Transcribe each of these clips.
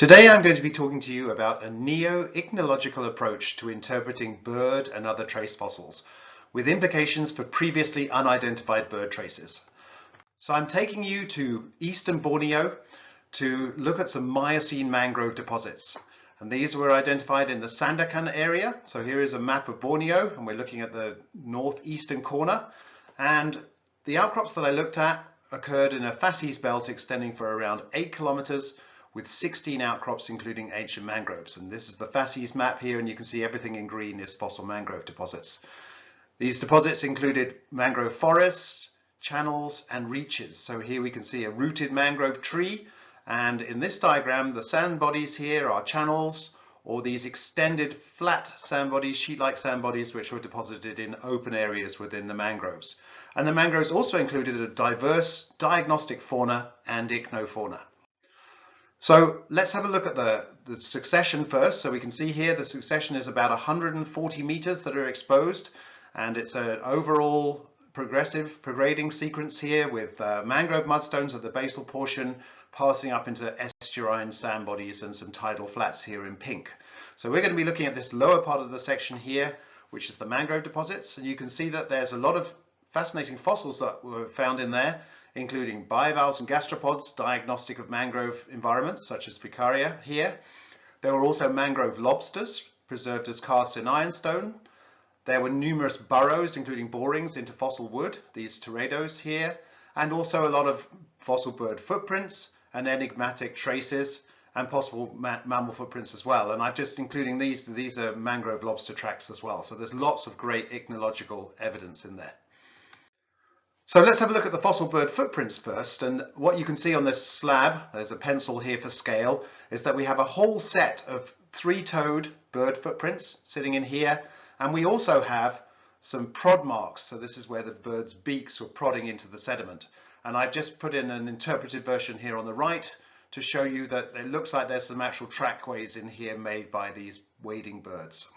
Today I'm going to be talking to you about a neo-ichnological approach to interpreting bird and other trace fossils, with implications for previously unidentified bird traces. So I'm taking you to eastern Borneo to look at some Miocene mangrove deposits. And these were identified in the Sandakan area. So here is a map of Borneo, and we're looking at the northeastern corner. And the outcrops that I looked at occurred in a facies belt extending for around 8 kilometers, with 16 outcrops including ancient mangroves. And this is the facies map here, and you can see everything in green is fossil mangrove deposits. These deposits included mangrove forests, channels and reaches. So here we can see a rooted mangrove tree, and in this diagram the sand bodies here are channels, or these extended flat sand bodies, sheet-like sand bodies, which were deposited in open areas within the mangroves. And the mangroves also included a diverse diagnostic fauna and ichnofauna. So let's have a look at the succession first. So we can see here the succession is about 140 meters that are exposed, and it's an overall progressive prograding sequence here with mangrove mudstones at the basal portion passing up into estuarine sand bodies and some tidal flats here in pink. So we're going to be looking at this lower part of the section here, which is the mangrove deposits, and you can see that there's a lot of fascinating fossils that were found in there, including bivalves and gastropods, diagnostic of mangrove environments such as Ficaria here. There were also mangrove lobsters preserved as casts in ironstone. There were numerous burrows, including borings into fossil wood, these teredos here, and also a lot of fossil bird footprints and enigmatic traces and possible mammal footprints as well. And I'm just including these are mangrove lobster tracks as well. So there's lots of great ichnological evidence in there. So let's have a look at the fossil bird footprints first, and what you can see on this slab, there's a pencil here for scale, is that we have a whole set of three-toed bird footprints sitting in here, and we also have some prod marks. So this is where the bird's beaks were prodding into the sediment, and I've just put in an interpreted version here on the right to show you that it looks like there's some actual trackways in here made by these wading birds.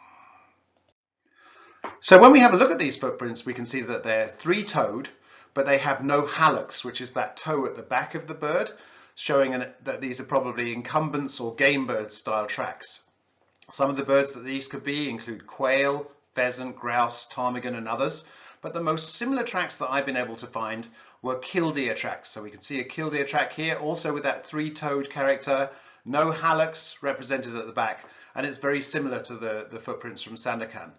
So when we have a look at these footprints, we can see that they're three-toed, but they have no hallux, which is that toe at the back of the bird, showing that these are probably incumbents or game bird style tracks. Some of the birds that these could be include quail, pheasant, grouse, ptarmigan and others, but the most similar tracks that I've been able to find were killdeer tracks. So we can see a killdeer track here, also with that three-toed character, no hallux represented at the back, and it's very similar to the footprints from Sandakan.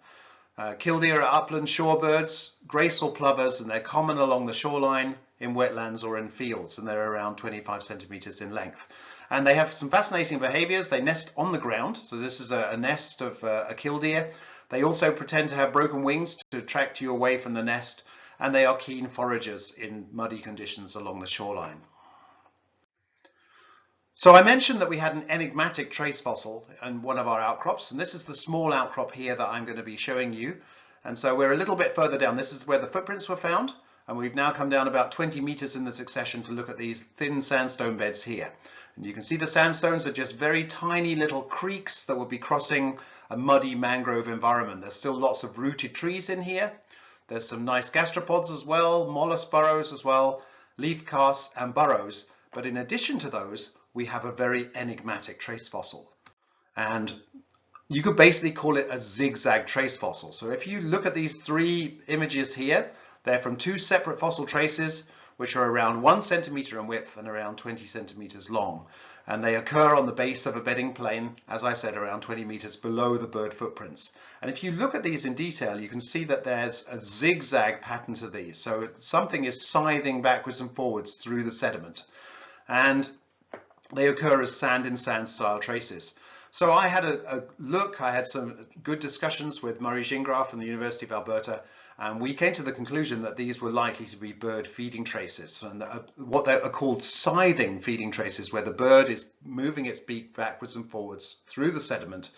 Killdeer are upland shorebirds, graceful plovers, and they're common along the shoreline, in wetlands or in fields, and they're around 25 centimeters in length. And they have some fascinating behaviours. They nest on the ground, so this is a nest of a killdeer. They also pretend to have broken wings to attract you away from the nest, and they are keen foragers in muddy conditions along the shoreline. So I mentioned that we had an enigmatic trace fossil in one of our outcrops, and this is the small outcrop here that I'm going to be showing you. And so we're a little bit further down. This is where the footprints were found, and we've now come down about 20 meters in the succession to look at these thin sandstone beds here. And you can see the sandstones are just very tiny little creeks that will be crossing a muddy mangrove environment. There's still lots of rooted trees in here. There's some nice gastropods as well, mollusk burrows as well, leaf casts and burrows. But in addition to those, we have a very enigmatic trace fossil. And you could basically call it a zigzag trace fossil. So if you look at these three images here, they're from two separate fossil traces, which are around 1 centimeter in width and around 20 centimeters long. And they occur on the base of a bedding plane, as I said, around 20 meters below the bird footprints. And if you look at these in detail, you can see that there's a zigzag pattern to these. So something is scything backwards and forwards through the sediment. And they occur as sand in sand style traces. So I had a look, I had some good discussions with Murray Gingras from the University of Alberta, and we came to the conclusion that these were likely to be bird feeding traces, and what they are called scything feeding traces, where the bird is moving its beak backwards and forwards through the sediment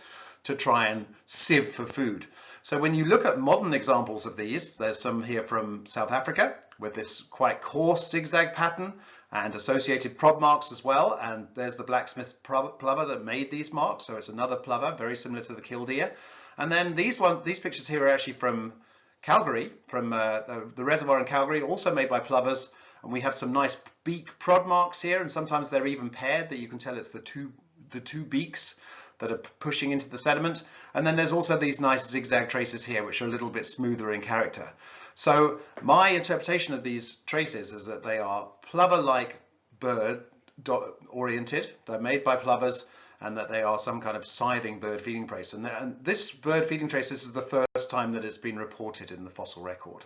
to try and sieve for food. So when you look at modern examples of these, there's some here from South Africa with this quite coarse zigzag pattern and associated prod marks as well. And there's the blacksmith's plover that made these marks. So it's another plover, very similar to the killdeer. And then these pictures here are actually from Calgary, from the reservoir in Calgary, also made by plovers. And we have some nice beak prod marks here, and sometimes they're even paired, that you can tell it's the two the two beaks that are pushing into the sediment. And then there's also these nice zigzag traces here, which are a little bit smoother in character. So my interpretation of these traces is that they are plover-like bird oriented. They're made by plovers, and that they are some kind of scything bird feeding trace. And this bird feeding trace, this is the first time that it's been reported in the fossil record.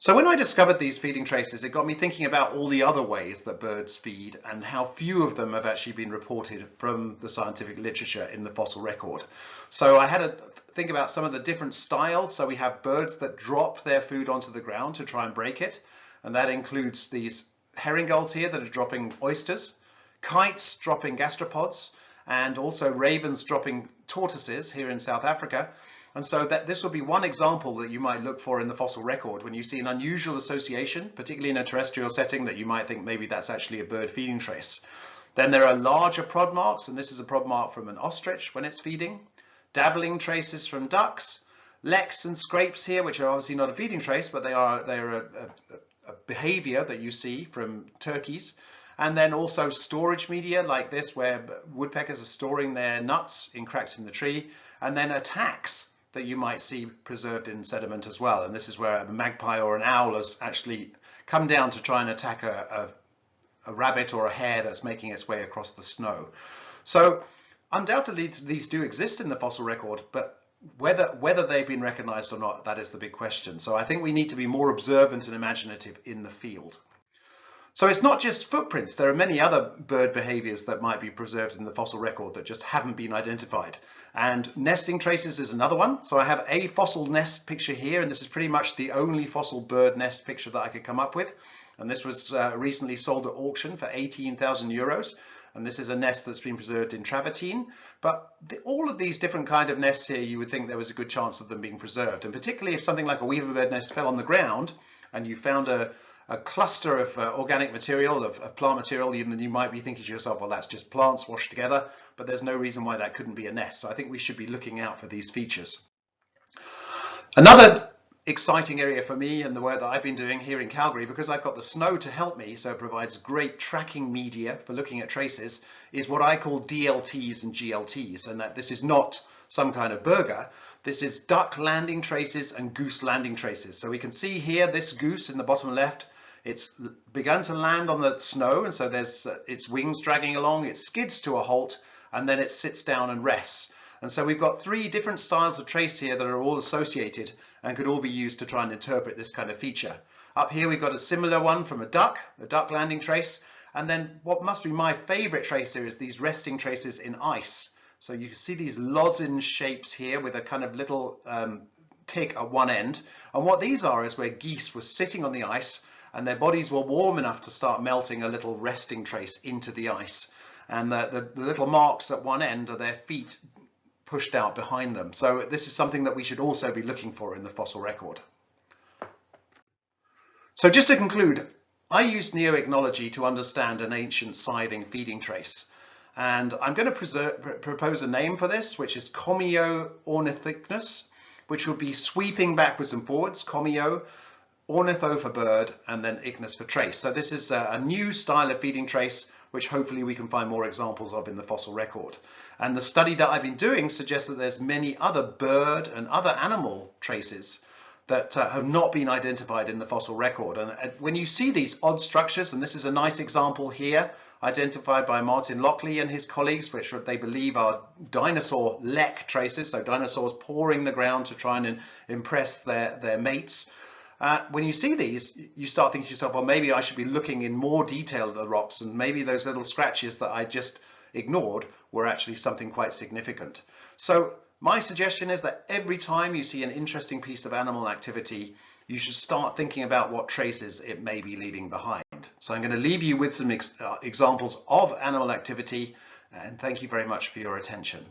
So when I discovered these feeding traces, it got me thinking about all the other ways that birds feed and how few of them have actually been reported from the scientific literature in the fossil record. So I had to think about some of the different styles. So we have birds that drop their food onto the ground to try and break it. And that includes these herring gulls here that are dropping oysters, kites dropping gastropods, and also ravens dropping tortoises here in South Africa. And so this will be one example that you might look for in the fossil record when you see an unusual association, particularly in a terrestrial setting, that you might think maybe that's actually a bird feeding trace. Then there are larger prod marks, and this is a prod mark from an ostrich when it's feeding, dabbling traces from ducks, lecks and scrapes here, which are obviously not a feeding trace, but they're a behaviour that you see from turkeys. And then also storage media like this, where woodpeckers are storing their nuts in cracks in the tree, and then attacks that you might see preserved in sediment as well. And this is where a magpie or an owl has actually come down to try and attack a rabbit or a hare that's making its way across the snow. So undoubtedly these do exist in the fossil record, but whether they've been recognized or not, that is the big question. So I think we need to be more observant and imaginative in the field. So it's not just footprints. There are many other bird behaviours that might be preserved in the fossil record that just haven't been identified. And nesting traces is another one. So I have a fossil nest picture here, and this is pretty much the only fossil bird nest picture that I could come up with. And this was recently sold at auction for 18,000 euros. And this is a nest that's been preserved in travertine. But all of these different kind of nests here, you would think there was a good chance of them being preserved. And particularly if something like a weaverbird nest fell on the ground and you found a cluster of organic material, of plant material, then you might be thinking to yourself, well, that's just plants washed together, but there's no reason why that couldn't be a nest. So I think we should be looking out for these features. Another exciting area for me and the work that I've been doing here in Calgary, because I've got the snow to help me, so it provides great tracking media for looking at traces, is what I call DLTs and GLTs, and that this is not some kind of burger. This is duck landing traces and goose landing traces. So we can see here this goose in the bottom left. It's begun to land on the snow, and so there's its wings dragging along, it skids to a halt, and then it sits down and rests. And so we've got three different styles of trace here that are all associated and could all be used to try and interpret this kind of feature. Up here we've got a similar one from a duck landing trace, and then what must be my favorite trace here is these resting traces in ice. So you can see these lozenge shapes here with a kind of little tick at one end. And what these are is where geese were sitting on the ice and their bodies were warm enough to start melting a little resting trace into the ice. And the little marks at one end are their feet pushed out behind them. So this is something that we should also be looking for in the fossil record. So just to conclude, I used neoichnology to understand an ancient scything feeding trace. And I'm going to propose a name for this, which is Comio ornithicnus, which will be sweeping backwards and forwards, Comio, ornitho for bird, and then ignis for trace. So this is a new style of feeding trace, which hopefully we can find more examples of in the fossil record. And the study that I've been doing suggests that there's many other bird and other animal traces that have not been identified in the fossil record. And when you see these odd structures, and this is a nice example here, identified by Martin Lockley and his colleagues, which they believe are dinosaur leck traces, so dinosaurs pawing the ground to try and impress their mates. When you see these, you start thinking to yourself, well, maybe I should be looking in more detail at the rocks, and maybe those little scratches that I just ignored were actually something quite significant. So my suggestion is that every time you see an interesting piece of animal activity, you should start thinking about what traces it may be leaving behind. So I'm going to leave you with some examples of animal activity, and thank you very much for your attention.